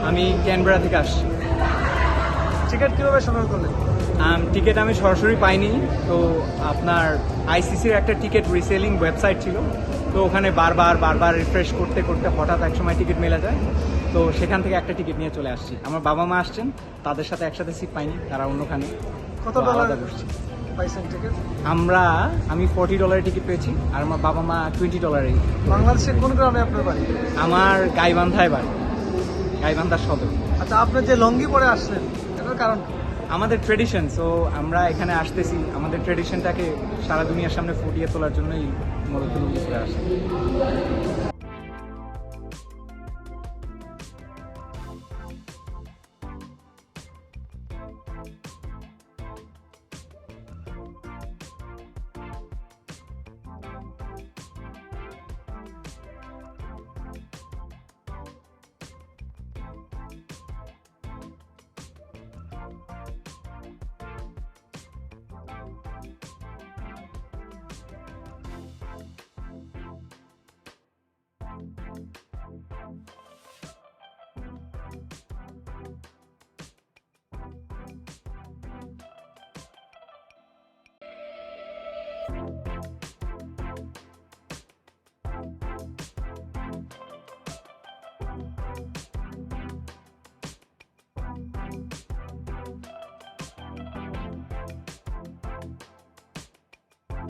আমি ক্যানবেরা থেকে আসছি। টিকিট কিভাবে সংগ্রহ করলেন? টিকিট আমি সরাসরি পাইনি, তো আপনার আইসিসির একটা টিকিট রিসেলিং ওয়েবসাইট ছিল, তো ওখানে বারবার রিফ্রেশ করতে করতে হঠাৎ এক সময় টিকিট মেলা যায়, তো সেখান থেকে একটা টিকিট নিয়ে চলে আসছি। আমার বাবা মা আসছেন, তাদের সাথে একসাথে সিট পাইনি, তারা অন্যখানে। কত তো ডলার আলাদা বসছি। পাইছেন টিকিট? আমি $40 টিকিট পেয়েছি, আর আমার বাবা মা $20। বাংলাদেশের কোন গ্রামে আপনার বাড়ি? আমার গাইবান্ধায় বাড়ি, গাইবান্ধার সদর। আচ্ছা, আপনি যে লঙ্গি পরে আসলেন এটার কারণ কি? আমাদের ট্রেডিশন, সো আমরা এখানে আসতেছি আমাদের ট্রেডিশনটাকে সারা দুনিয়ার সামনে ফুটিয়ে তোলার জন্যই মূলত লুঙ্গি পরে আসি।